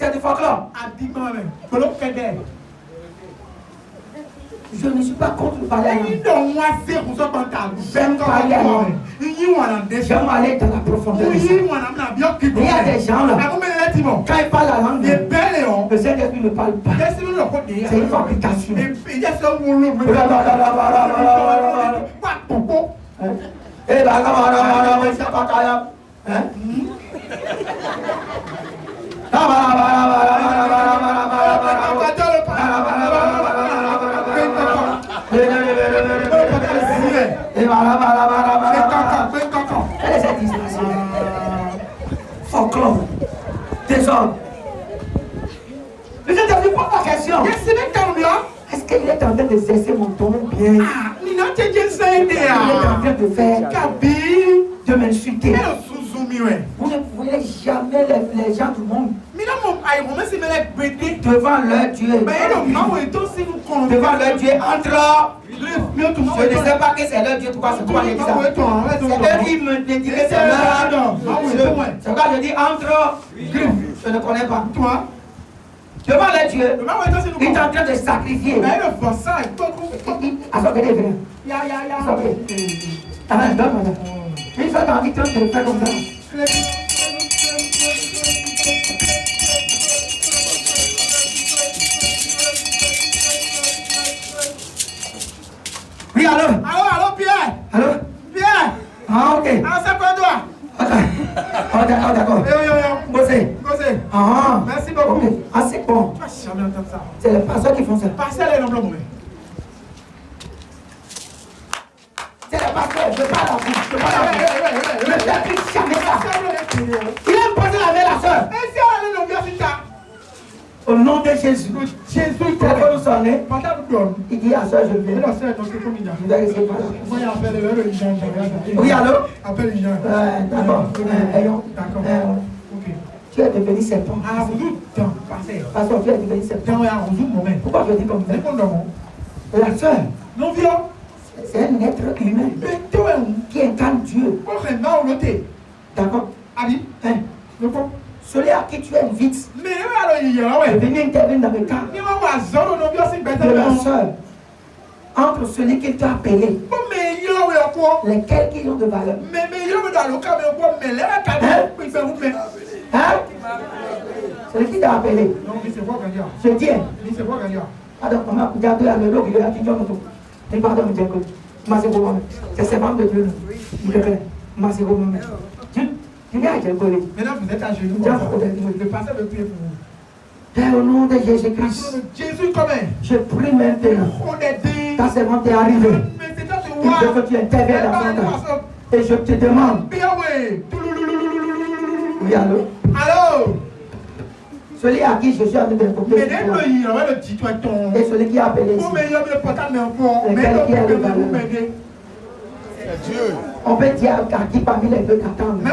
C'est du folklore. Je ne suis pas contre parler à l'homme. J'aime parler à l'homme. J'aime aller dans la profondeur. Il y a des gens là, quand ils parlent la langue, le Saint-Esprit ne parle pas. C'est une fabrication. Folklore. Désordre. Je te pose la question. Est-ce qu'il est en train de cesser mon ton bien? Il est en train de faire de m'insulter. Vous ne voyez jamais les gens du monde devant leur Dieu. Devant leur Dieu, entre. Je ne sais pas que c'est leur Dieu, pourquoi c'est toi qui dis ça. C'est eux qui me disent que c'est leur Dieu. C'est pourquoi je dis entre. Je ne connais pas. Toi, devant leur Dieu, il est en train de sacrifier. Il fait envie de faire comme ça. Oui, allô? Allô, Pierre? Allô? Pierre? Ah, ok. Ah, c'est quoi toi? Ah, d'accord. Bossé. Ah, merci beaucoup. Okay. Ah, c'est bon. Tu vas jamais entendre ça. C'est les pasteurs qui font ça. Pasteur est l'homme mauvais. C'est les pasteurs. Je parle à vous. Je parle à vous. Je ne fais plus jamais ça. Il aime passer la main à la soeur. Au nom de Jésus. Jésus, il téléphone nous sonner. Il dit à la soeur, je viens. Je vais rester par là. Oui, allô? D'accord. Tu es devenu serpent. Pasteur, tu es devenu serpent. Pourquoi je dis comme ça? La soeur, c'est un être humain qui incarne Dieu. D'accord? Celui à qui tu invites est venu intervenir dans le cas de la soeur. Entre celui qui t'a appelé, lesquels qui ont de valeur. Hein? Celui qui t'a appelé. Je dis. Alors, on a regardé à l'eau, il a dit pardon, c'est servant de Dieu. Maintenant, vous êtes à genoux. Le pasteur veut prier pour vous. Père, au nom de Jésus-Christ, Jésus, comment? je prie maintenant. Ta servante est arrivée. Il veut que tu interviennes dans son temps. Et je te demande. Oui, allô? Allô? Celui à qui je suis en train d'invoquer. Et celui qui a appelé ici. Lequel qui a le valeur. On peut dire à qui parmi les deux t'attendent.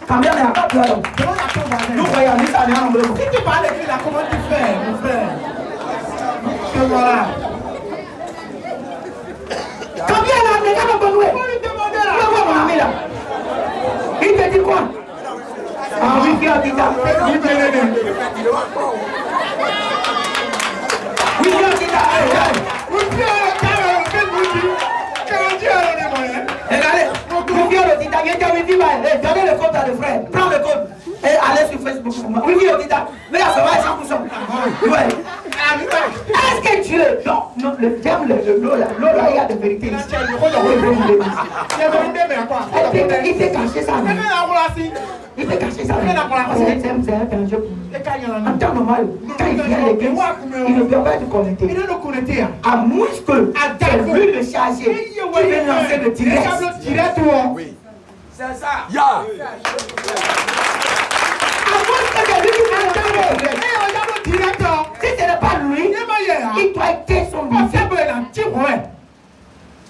Combien n'est pas toi alors? Nous voyons lui ça n'est pas. Si tu parles de lui là, comment tu fais, mon frère? Que voilà. Combien là, les gars vont louer? Faut lui demander là. Tu vois mon ami là? Il te dit quoi? Ah oui, qui a dit ça? Oui, qui a dit ça? Regardez, vous viens le tita, donnez le code à le frère, prends le code et allez sur Facebook. Oui, le tita, mais là, ça va être 100%. Ouais. Est-ce que Dieu, non, le terme, l'eau là, il y a de vérité. Il peut cacher ça. Il peut cacher ça. C'est un danger pour nous. En temps normal, quand il vient à l'église, il ne doit pas être connecté. À moins que c'est lui le chargé qui veut lancer le direct. Oui. C'est ça. À moins que c'est lui qui veut lancer le direct. Si ce n'est pas lui, il doit être son lycée.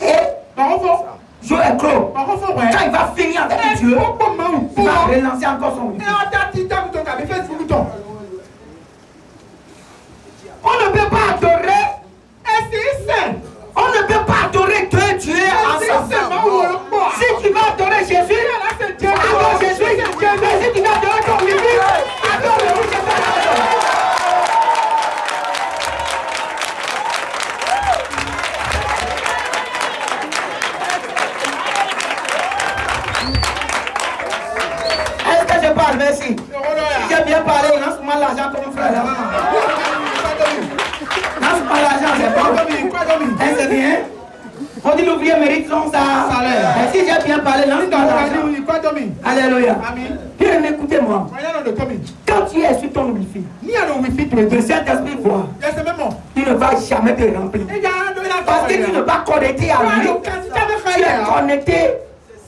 Et Joe est clos. Quand il va finir avec Dieu, il va relancer encore son lycée. On ne peut pas adorer. On ne peut pas adorer que Dieu ensemble. Si tu vas adorer Jésus, adore ici. Si j'ai bien parlé, lance-moi l'argent comme frère. Lance-moi l'argent, c'est bon. C'est bien. On dit l'ouvrier mérite son salaire. Et si j'ai bien parlé, lance-moi l'argent. Alléluia. Bien, écoutez-moi. Quand tu es sur ton Wi-Fi, le Saint-Esprit voit. Tu ne vas jamais te remplir. Parce que tu ne vas connecter à lui.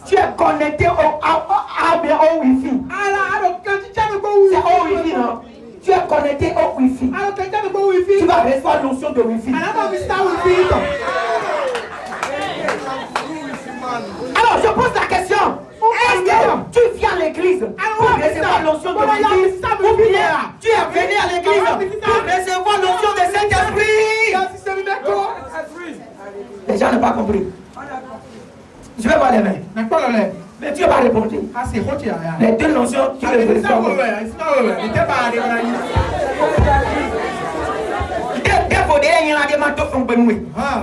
Tu es connecté au Wi-Fi. C'est au Wi-Fi, non? Tu es connecté au Wi-Fi. Tu vas recevoir l'onction de Wi-Fi. Alors, je pose la question. Est-ce que tu viens à l'église pour recevoir l'onction de Wi-Fi? Ou bien tu es venu à l'église pour recevoir l'onction de Saint-Esprit? Les gens n'ont pas compris. Je vais voir les mains. Mais tu n'as pas répondu. Les deux notions, tu les recevoir.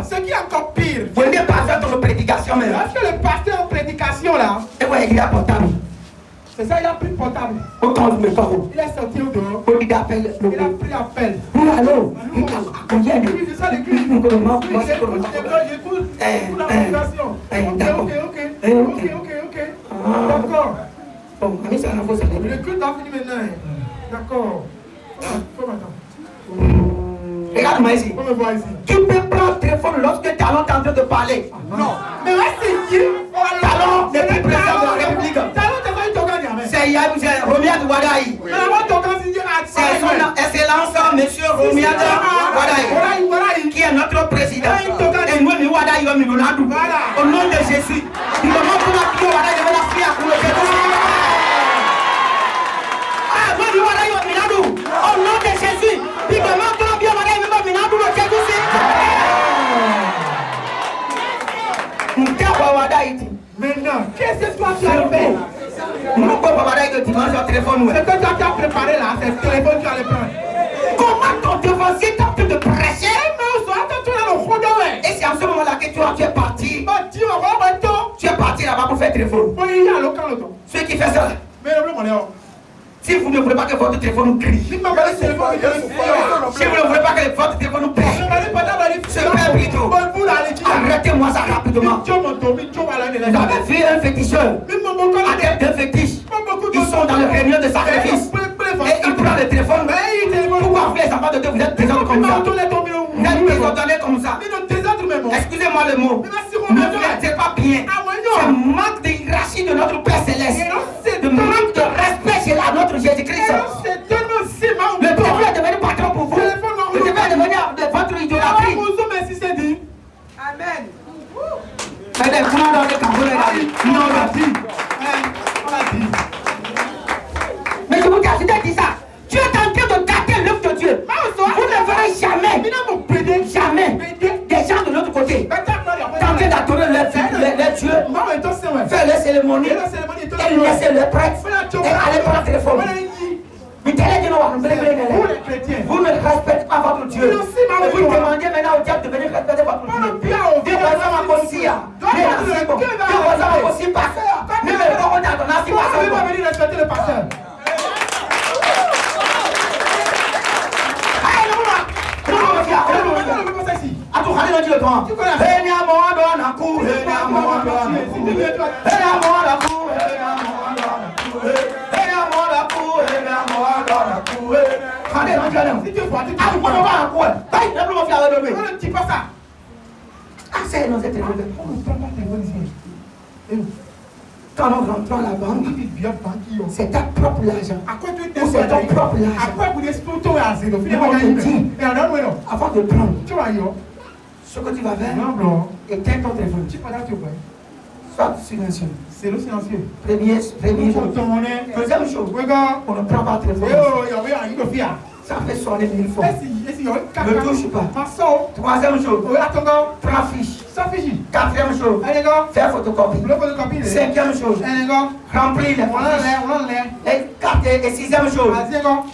Ce qui est encore pire. Vous n'êtes pas fait ton prédication, mais. Parce que le pasteur en prédication là. Et ouais, il a portable. C'est ça, il a pris le portable. Il est sorti au dehors. Il a pris l'appel. Allô? Ok. D'accord. Bon, mais ça n'a pas ça. Le culte va finir maintenant. D'accord. Faut m'attendre. Regarde-moi ici. Tu peux prendre le téléphone lorsque Talon est en train de parler. Non. Mais là, c'est qui? Talon n'est plus président de la République. C'est Romiad Wadaï. C'est son excellence, monsieur Romiad Wadaï, qui est notre président. Et nous, nous, Wadaï, nous, au nom de Jésus. Nous demandons pour la prière, Wadaï, de la prière pour le Jésus. Ah, nous, nous, Wadaï, au nom de Jésus. Nous demandons pour la prière, Wadaï, de la prière pour le Jésus. Maintenant, qu'est-ce que toi tu as fait? Mon papa va dire que tu manges ton téléphone. Ce que toi tu as préparé là, c'est le téléphone que tu allais prendre. Comment ton devancier t'a en train de prêcher? Et c'est en ce moment-là que toi tu es parti. Tu es parti là-bas pour faire téléphone. Ceux qui font ça. Si vous ne voulez pas que votre téléphone crie, si vous ne voulez pas que votre téléphone pèse, se perd plutôt. Arrêtez-moi ça rapidement. Vous avez vu un féticheur, adepte d'un fétiche. Ils sont dans le réunion de sacrifice. Et ils prennent le téléphone. Pourquoi vous les enfants de Dieu, vous êtes désordonnés comme ça? Vous êtes désordonnés comme ça. Excusez-moi le mot. Ne vous êtes pas bien. C'est manque de hiérarchie de notre Père Céleste. De manque de respect chez notre Jésus-Christ. Le téléphone est devenu patron pour vous. Le téléphone est devenu votre idolâtrie. Amen. Mais je vous dis, je t'ai dit ça. Tu es en train de gâter l'œuvre de Dieu. Vous ne verrez jamais, jamais des gens de l'autre côté tenter d'adorer les dieux, faire les cérémonies, et laisser les prêtres et aller prendre le téléphone. Vous ne respectez pas votre Dieu. Vous demandez maintenant au diable de venir respecter votre Dieu. Dieu va aussi. Venir respecter le pasteur. Quand on rentre à la banque, c'est ta propre argent. C'est ton propre argent. Avant de prendre, ce que tu vas faire, éteins ton téléphone. Sois silencieux. C'est le silencieux. Première chose. Deuxième chose, on ne prend pas le téléphone. Ça fait sonner 1000 fois. Ne touche pas. Troisième chose, prends fiche. Quatrième chose, faire photocopie. Cinquième chose, remplir les cartes. Et sixième chose,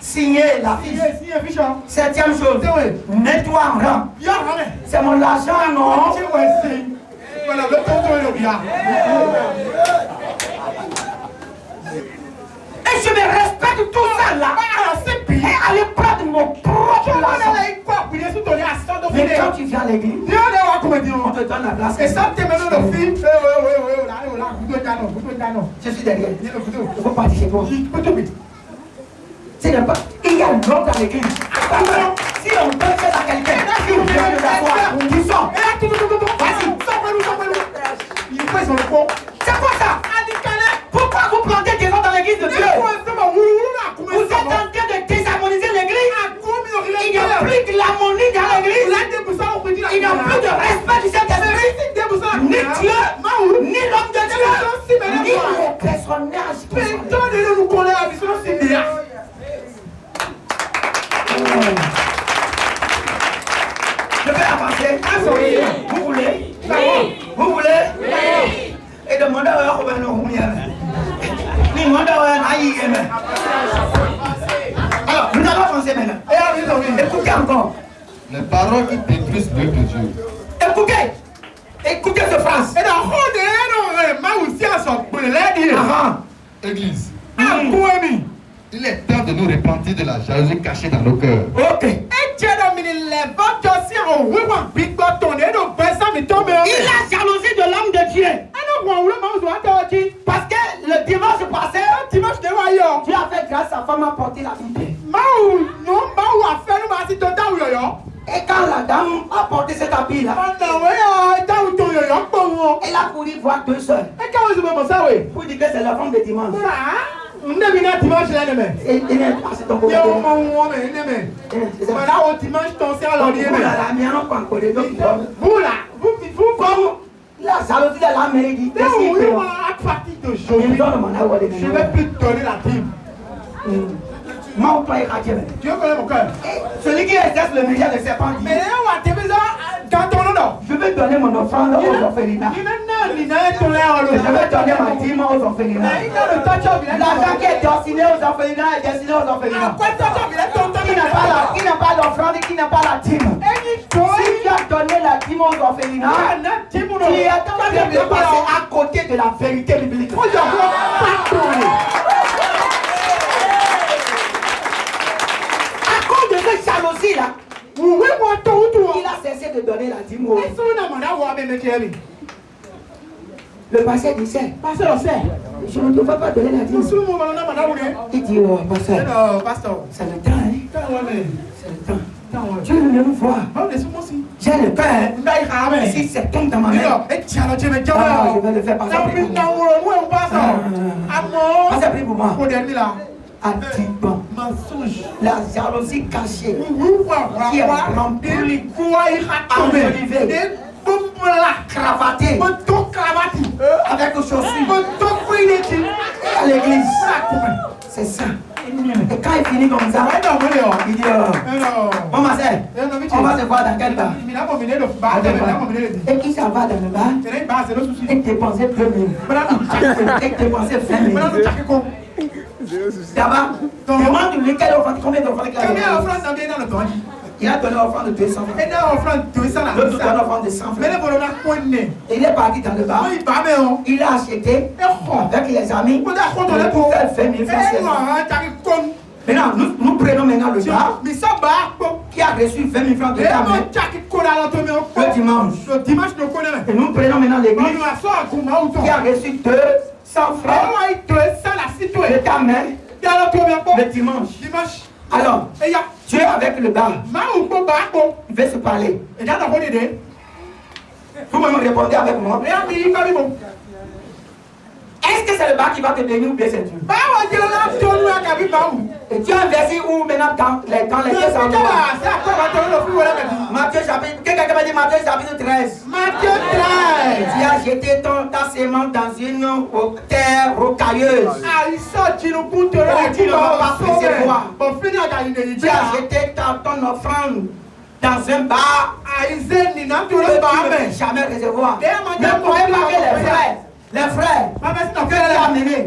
signer la fiche. Septième chose, nettoie en rang. C'est mon argent, non? Et je me respecte l'église. On te donne la place. Et ça, tu es maintenant le fils. Je suis derrière. Il faut partir chez toi. C'est pas. Il y a un homme dans l'église. Si on donne ça à quelqu'un, si on vient de t'asseoir, tu sors. Vas-y. C'est quoi ça? Pourquoi vous plantez des gens dans l'église de Dieu? Vous êtes en train de désharmoniser l'église. Il n'y a plus de l'harmonie dans l'église. Il n'y a plus de respect du Saint-Esprit. Ni Dieu, ni l'homme de Dieu, ni les personnages. Je vais avancer. Vous voulez? Vous voulez? Et demandez à Robin alors, nous allons avancer maintenant. Écoutez encore. Les paroles qui détruisent l'œuvre de Dieu. Écoutez. Écoutez ce phrase. Église. Il est temps de nous repentir de la jalousie cachée dans nos cœurs. Ok. Il a jalousie de l'homme de Dieu. Parce que le dimanche passé, Dieu a fait grâce à sa femme à porter la Bible. Et quand la dame a porté cet habit-là, elle a couru voir deux sœurs. Pour dire que c'est la femme de dimanche. Et il est passé ton côté. La jalousie de la mairie. Je vais plus te donner la dîme. Dieu connaît mon cœur. Celui qui exerce le métier de serpent dit, je vais donner mon offrande aux orphelinats. Je vais donner ma dîme aux orphelinats. L'argent qui est destiné aux orphelinats est destiné aux orphelinats. Qui n'a pas l'offrande, qui n'a pas la dîme. Si tu as donné la dîme aux orphelinats, tu es en train de passer à côté de la vérité biblique. Jalousie là, il a cessé de donner la dîme. Le pasteur disait, je ne devrais pas donner la dîme. Il dit, oh pasteur, c'est le temps, hein? C'est le temps. Dieu ne me voit. J'ai le pain. Si c'est tombe dans ma main, je vais le faire passer. Passer pris pour moi. Adiban, la jalousie cachée qui est remplie, enjolivée, cravatée, avec les chaussures à l'église. C'est ça. Et quand il finit comme ça, il dit bon ma soeur, on va se voir dans quel bar? Et qui s'en va dans le bar et dépenser 2 000 et dépenser 20 000. D'abord, demande-lui quelle offrande, combien d'offrandes il a donné. Il a donné l'offrande de 200 francs. L'autre donne l'offrande de 100 francs. Il est parti dans le bar. Il a acheté avec les amis pour faire 20 000 francs. Maintenant, nous prenons maintenant le bar qui a reçu 20 000 francs de ta main le dimanche. Et nous prenons maintenant l'église qui a reçu 200 francs de ta main le dimanche. Alors, Dieu avec le bar, il veut se parler. Vous me répondez avec moi. Est-ce que c'est le bar qui va te bénir ou bien c'est Dieu? Et tu as un verset où maintenant quand les deux s'en vont. Matthieu chapitre, quelqu'un m'a dit Matthieu chapitre 13. Matthieu 13. Tu as jeté ta sémence dans une terre rocailleuse. Tu ne vas pas recevoir. Tu as jeté ton offrande dans un bar. Tu ne vas jamais recevoir. Ne croyez pas que les frères, que les amener,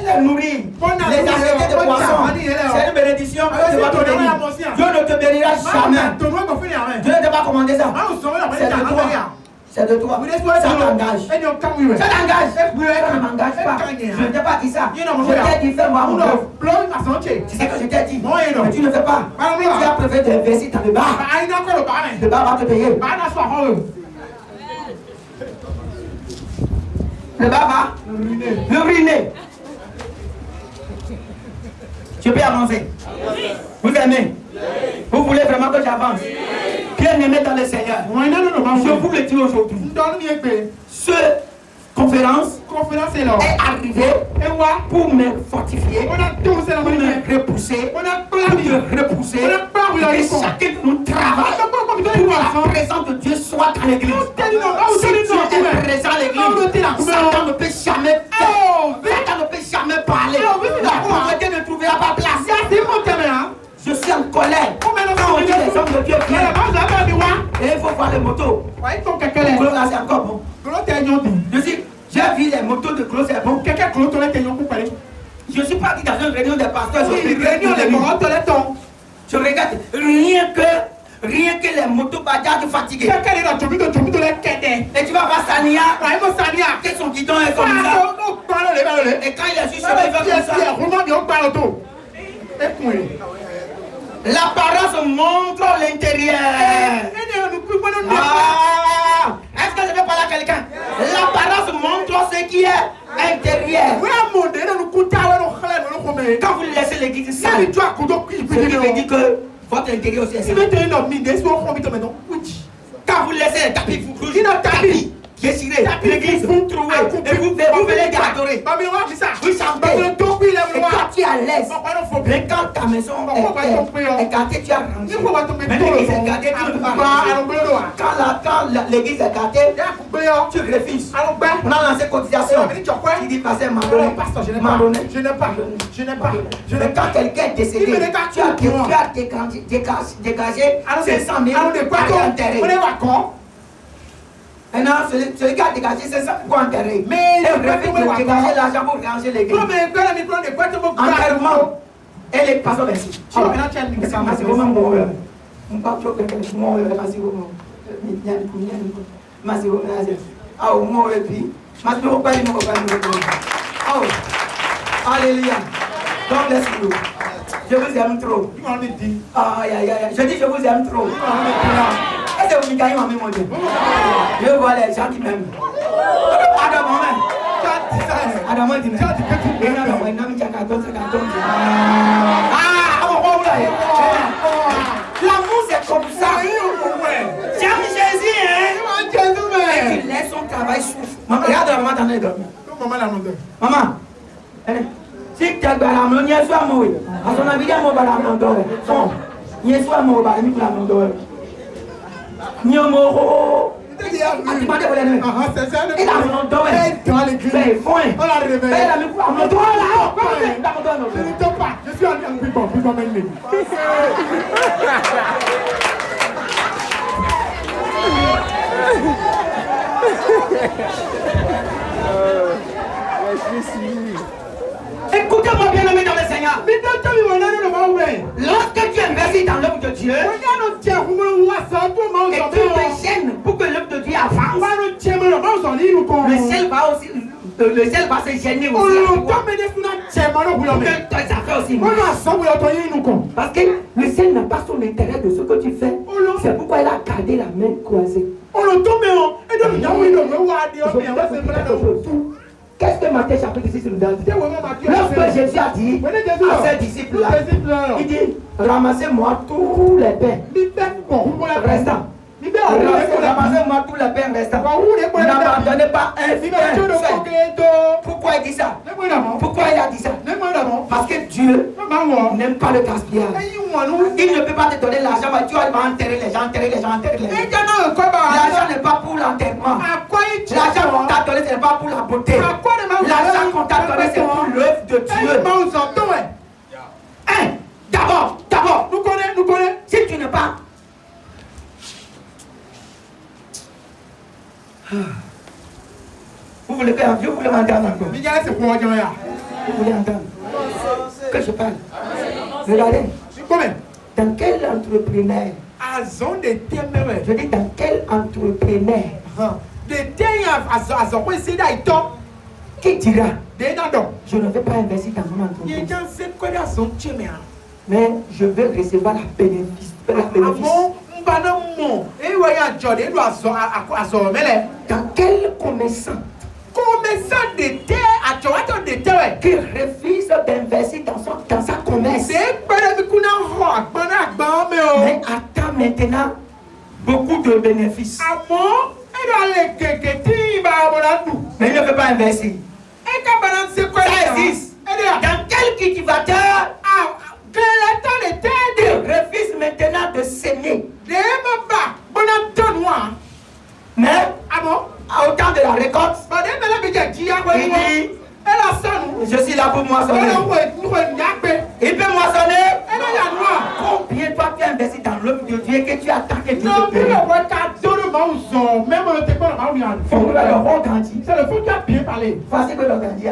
les nourrir, les acheter de poissons, c'est une bénédiction que Dieu va te bénir. Dieu ne te bénira jamais. Dieu ne t'a pas commandé ça. C'est de toi. C'est de toi. Ça t'engage. Ça t'engage. Ça ne m'engage pas. Je ne t'ai pas dit ça. Je t'ai dit fais-moi mon œuvre. Tu sais que je t'ai dit. Mais tu ne fais pas. Tu as préféré d'investir dans le bar. Le bar va te payer. Le bar va le ruiner. Je peux avancer. Vous aimez? Vous voulez vraiment que j'avance? Bien aimé dans le Seigneur. Je vous le dis aujourd'hui. Cette conférence est arrivée pour me fortifier, pour me repousser, et chacun de nous travaille pour que la présence de Dieu soit dans l'église. Si Dieu est présent à l'église, Satan ne peut jamais faire, Satan ne peut jamais parler. La pauvreté ne trouvera pas place. Je suis en colère. Quand on dit les hommes de Dieu viennent, et il faut voir les motos. Claude là c'est encore bon. Je dis, j'ai vu les motos de Claude, c'est bon. Je ne suis pas dit dans une réunion des pasteurs. Je regarde rien que les motos bajaj fatiguées. Et tu vas voir Sania. Que son guidon est comme ça. Et quand il est juste, il va comme ça. L'apparence montre l'intérieur. Est-ce que je vais parler à quelqu'un? L'apparence montre ce qui est intérieur. Quand vous laissez l'église sale, je lui dis que votre intérieur aussi est sale. Quand vous laissez les tapis rouges, déchirez l'église, vous trouvez et vous venez d'adorer. Vous chantez. Et quand tu es à l'aise, mais quand ta maison est gâtée, tu as rangé. Mais l'église est gâtée, tu ne peux pas ranger. Quand l'église est gâtée, tu refuses. On a lancé cotisation. Tu dis, pasteur, je n'ai pas. Mais quand quelqu'un est décédé, tu as dégagé 500 000 pour enterrer. Maintenant, celui qui a dégagé, c'est ça pour enterrer. Mais il refuse de dégager l'argent pour ranger l'église. Enterrement. Et les pasteurs, merci. Alléluia. God bless you. Je vous aime trop. Je dis je vous aime trop. Est-ce que vous me gagnez ma mémoire? Je vois les gens qui m'aiment. Adam, dit l'amour c'est comme ça. J'aime Jésus, hein? Et tu laisses son travail souffre. Maman, regarde la maman, t'en es dormi. Maman, si tu as balamon, n'y a soit moi. À son avis, il y a mon balamon d'or. N'y a soit moi, balamon d'or. N'y a mon. Il a mon d'or. Mais foin. Je suis allé en plus même. Écoutez-moi bien aimé dans le Seigneur. Lorsque tu investis dans l'œuvre de Dieu et tu te gênes pour que l'œuvre de Dieu avance, le ciel va se gêner aussi pour que tes affaires aussi marchent. Parce que le ciel n'a pas son intérêt de ce que tu fais. C'est pourquoi il a gardé la main croisée. Qu'est-ce que Matthieu chapitre 6 nous donne? Lorsque Jésus a dit à ses disciples-là, il dit, ramassez-moi tous les pains restants. Ramassez-moi tous les pains restants. N'abandonnez pas un pain. Pourquoi il dit ça? Pourquoi il a dit ça? Parce que Dieu n'aime pas le gaspillage. Il ne peut pas te donner l'argent, mais tu vas enterrer les gens. L'argent n'est pas pour l'enterrement. L'argent qu'on t'a donné, ce n'est pas pour la beauté. L'argent qu'on t'a donné, c'est pour l'œuvre de Dieu. D'abord, nous connaissons. Si tu n'es pas. Vous voulez que Dieu voulez m'entendre encore? Vous voulez entendre que je parle? Regardez. Dans quel entrepreneur? Je dis dans quel entrepreneur Qui dira? Je ne vais pas investir dans mon entreprise. Mais je vais recevoir la bénéfice. Dans quel commerçant qui refuse d'investir dans sa commerce, mais attend maintenant beaucoup de bénéfices, mais il ne veut pas investir? Ça existe. Dans quel cultivateur refuse maintenant de s'aimer, mais à autant de la récolte, il dit je suis là pour moissonner. Il peut moissonner. Combien toi tu as investi dans l'œuvre de Dieu que tu attends que Dieu te paye? C'est le fond qui a bien parlé. Voici que l'organdie a.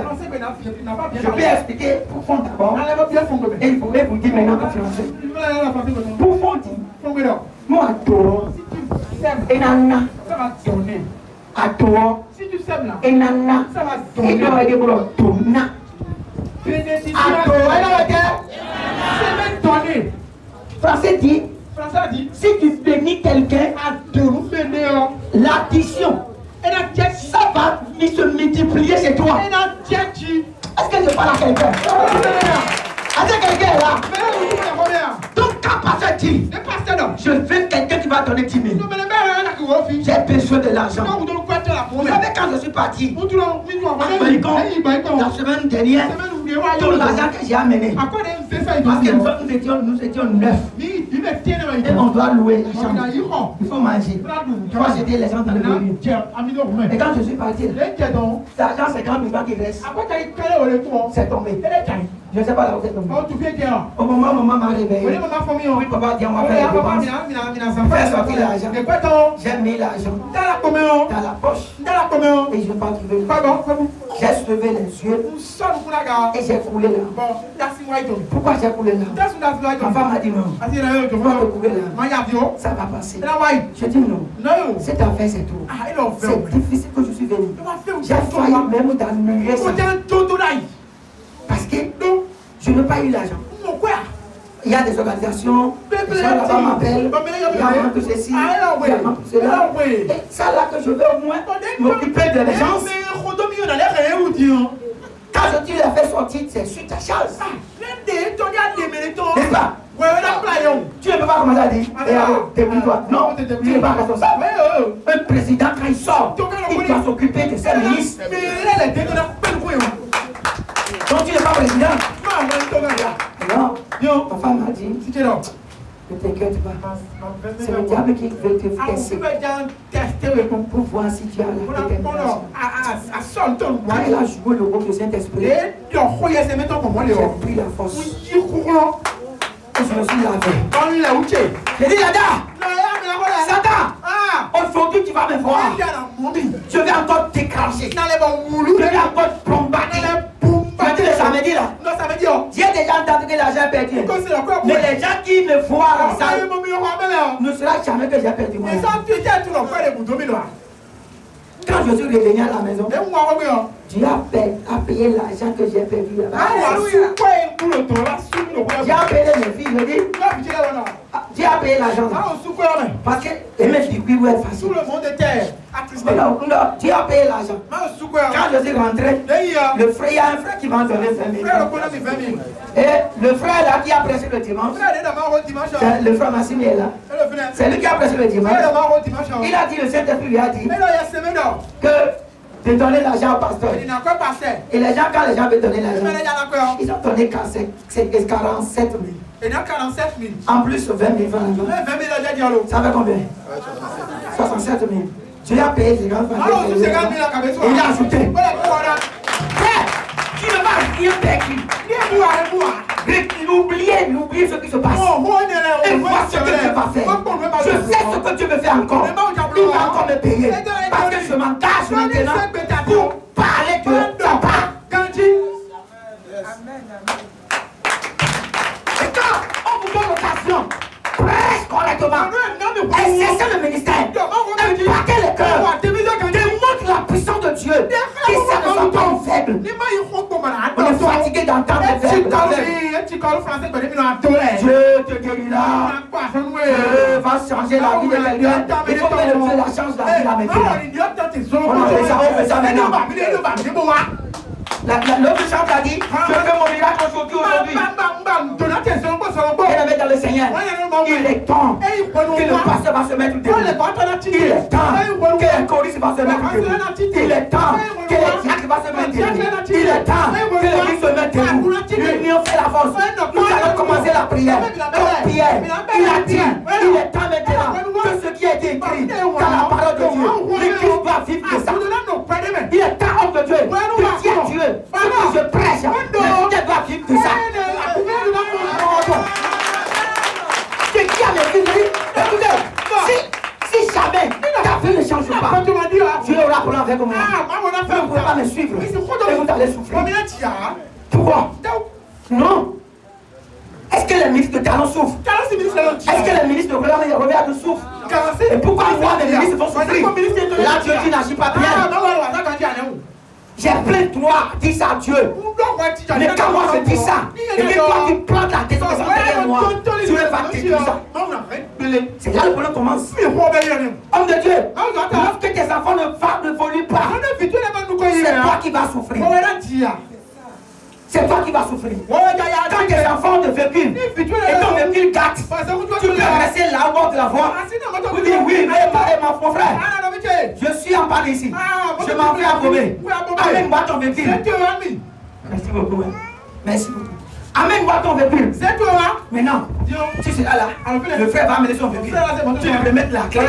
Je peux expliquer pour fond d'abord. Et il faudrait vous dire maintenant en français. Pour fond dit, moi adore. Et nana. Adore. Si tu sèmes là, Et nana. ça va Et donner. non, il dit pour l'automne. Adore. C'est même donné. Français dit, Français a dit, si tu bénis quelqu'un, l'addition, ça va se multiplier chez toi. Est-ce que je parle à quelqu'un? Est-ce que quelqu'un est là? Donc, capacité, je veux quelqu'un qui va donner 10 000. J'ai besoin de l'argent. Vous savez, quand je suis parti, la semaine dernière, tout l'argent que j'ai amené, parce que nous étions 9, et on doit louer la chambre. Il faut manger. Il faut acheter les gens dans le menu. Et quand je suis parti, cet argent, 50 000 qui reste, c'est tombé. Je ne sais pas là où c'est tombé. Au moment où maman m'a réveillé, oui, papa dit on va faire les dépenses. Faire sortir l'argent. J'ai mis l'argent dans la poche. Et je n'ai pas trouvé l'argent. J'ai levé les yeux et j'ai coulé là. Pourquoi j'ai coulé là? Ma femme m'a dit non. Pourquoi te couler là? Ça va passer. Je dis non. Cette affaire c'est tout. C'est difficile que je suis venu. J'ai failli même d'annuler ça. Parce que je n'ai pas eu l'argent. Il y a des organisations, les gens là-bas m'appellent, il y a un de ceci, il y a un de cela. Et ça là que je veux au moins m'occuper de les gens. Quand je dis la faire sortir, c'est sur ta charge. N'est-ce pas? Tu ne peux pas commencer à dire, débrouille-toi. Non, tu n'es pas responsable. Un président, quand il sort, il doit s'occuper de ses ministres. Donc tu n'es pas président. Non, ma femme m'a dit, ne t'inquiète pas. C'est le diable qui veut te casser pour voir si tu as la détermination. Quand elle a joué le rôle de Saint-Esprit, j'ai pris la force. Et je me suis lavé. J'ai dit, Satan, aujourd'hui tu vas me voir. Je vais encore t'écraser. Je vais encore te bombarder. Tu le samedi là. J'ai déjà entendu que l'argent est perdu. Mais les gens qui me voient dans ça ne sauront jamais que j'ai perdu mon argent. Quand je suis revenu à la maison, Dieu a payé l'argent que j'ai perdu là-bas. Dieu a payé mes filles, je dis. Dieu a payé l'argent. Parce que les mecs du oui, ouais, facile. Non, Dieu a payé l'argent. Quand je suis rentré, le frère, il y a un frère qui m'a donné 20 000. Et le frère là qui a prêché le dimanche, le frère Massim est là. C'est lui qui a prêché le dimanche. Il a dit, le Saint-Esprit lui a dit que de donner l'argent au pasteur. Et les gens, quand les gens veulent donner l'argent, ils ont donné 47 000. En plus, 20 000 francs. Ça fait combien? 67 000. Dieu a payé les grands frères. Et il a ajouté. Frère, tu ne vas rien perdu. Oubliez ce qui se passe. Et vois ce que Dieu va faire. Je sais ce que Dieu veut faire encore. Il va encore me payer. Parce que je m'engage maintenant pour parler de sa part. Et quand on vous donne l'occasion, prêche correctement. Exercez le ministère. Impactez le cœur. Dieu qui sait que son temps faible. On est fatigué d'entendre les verbes. Dieu te guérira. Dieu va changer la vie de quelqu'un. Il faut que le Dieu la change la vie là maintenant. On fait ça maintenant. L'autre chante a dit, je fais mon miracle aujourd'hui. Elle avait dans le Seigneur. Il est temps que le pasteur va se mettre debout. Il est temps que le choriste va se mettre debout. Il est temps que le diacre va se mettre debout. Il est temps que l'église se mette debout. L'union fait la force. Nous allons commencer la prière. Comme Pierre, il a dit, il est temps maintenant que ce qui a été écrit dans la parole de Dieu, l'église doit vivre de ça. Il est temps, homme de Dieu, de dire Dieu. Ce que je prêche, l'église doit vivre de ça. C'est qui a mes filles? Écoutez, si jamais ta vie ne change pas, Dieu aura pour avec moi. Vous ne pouvez pas me suivre et vous allez souffrir. Pourquoi? Non. Est-ce que les ministres de talent souffrent? Est-ce que les ministres de gouvernement souffrent? Et pourquoi moi les ministres vont souffrir? Là Dieu dit n'agit pas bien. J'ai plein de toi, dis ça à Dieu. Mais quand moi je dis ça, et que toi tu plantes la tête derrière moi, Dieu va te dire ça. C'est là le problème commence. Homme de Dieu, lorsque tes enfants ne évoluent pas, c'est toi qui vas souffrir. C'est toi qui vas souffrir. Quand tes enfants te véhiculent et ton véhicule gâte, tu peux rester là au bord de la voie. Vous dites oui, mais mon frère, je suis en panne ici. Je m'en vais à Gomé. Amène-moi ton véhicule. Merci beaucoup. Merci beaucoup. Amène-moi ton véhicule. C'est toi. Maintenant, tu seras là. Le frère va amener son véhicule. Tu vas lui mettre la clé.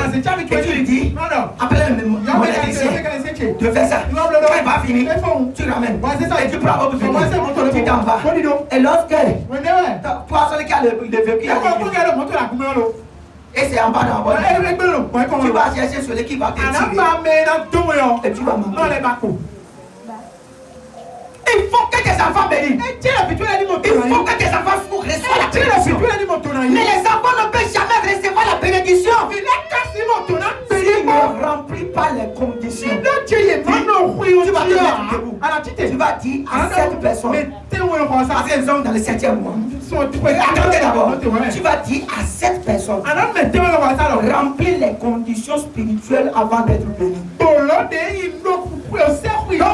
Et tu lui dis, appelle mon électricien de faire ça. Quand il va finir, tu ramènes. Et tu prends votre véhicule. Tu t'en vas. Et lorsque toi, celui qui a le véhicule, et c'est en bas dans la voie, tu vas chercher celui qui va te tirer. Et tu vas m'emmener. Il faut que tes enfants bénissent. Il faut que tes enfants reçoivent la bénédiction. Mais les enfants ne peuvent jamais recevoir la bénédiction s'ils ne remplissent pas les conditions. Tu vas te mettre debout. Tu vas dire à cette personne, parce qu'ils sont dans le 7e mois. Attendez d'abord. Tu vas dire à cette personne, remplis les conditions spirituelles avant d'être béni. Donc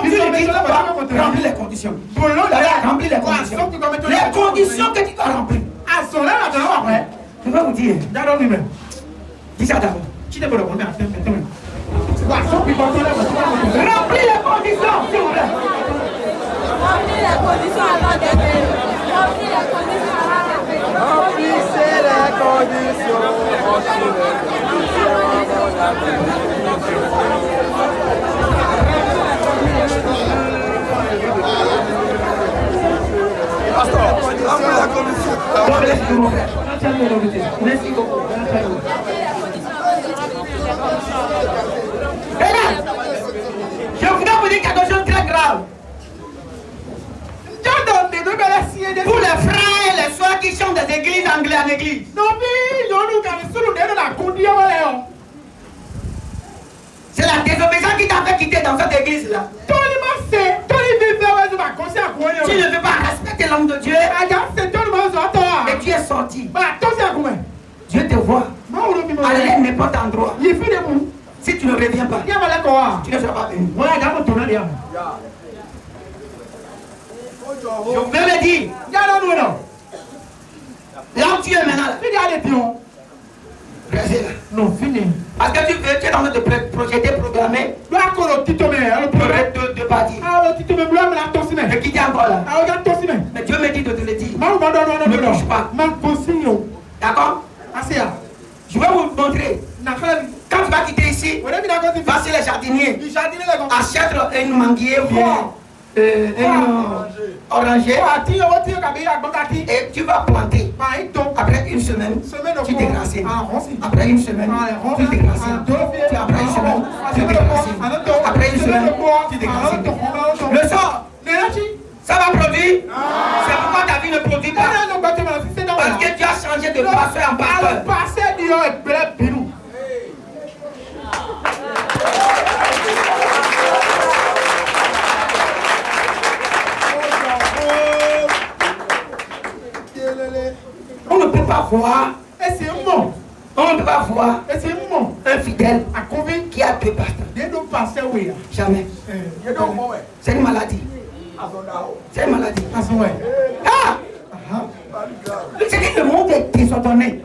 tu lui dis, remplis les conditions. Remplis les conditions. Les conditions que tu dois remplir. Je vais vous dire. Dis ça d'abord. Remplis les conditions, s'il vous plaît. Remplis les conditions avant d'être béni. Remplis les conditions avant d'être béni. Remplissez les conditions. Remplissez les conditions avant d'être béni. Pasteur, remplis la condition. Merci beaucoup. Je voudrais vous dire quelque chose de très grave. Pour les frères et les soeurs qui chantent des églises anglaises en église. C'est la désobéissance qui t'a fait quitter dans cette église-là. Tu ne veux pas respecter l'homme de Dieu. Et tu es sorti. Dieu te voit. Allez n'importe endroit. Si tu ne reviens pas, tu ne seras pas béni. Je veux le dire. Là où tu es maintenant. Restez là. Non, fini. Parce que tu es en train de projeter, programmer. De partir. Et qui dit encore là. Mais Dieu me dit de te le dire. Ne bouge pas. D'accord? Je vais vous montrer. Quand tu vas quitter ici, va chez les jardiniers. Achète une manguier ou bien un oranger. Et tu vas planter. Après une semaine, tu dégrasses. Après une semaine, tu dégrasses. Après une semaine, tu dégrasses. Après une semaine, tu dégrasses. Le sort, ça va produire. C'est pourquoi ta vie ne produit pas. Parce que tu as changé de pasteur en pasteur. On ne peut pas voir. Et c'est bon. On ne peut pas voir Et c'est bon. un fidèle À combien qui a deux pasteurs. de nous passer, oui. Jamais. C'est une maladie. C'est une maladie. Ah, ouais. Ah! C'est que le monde est désordonné.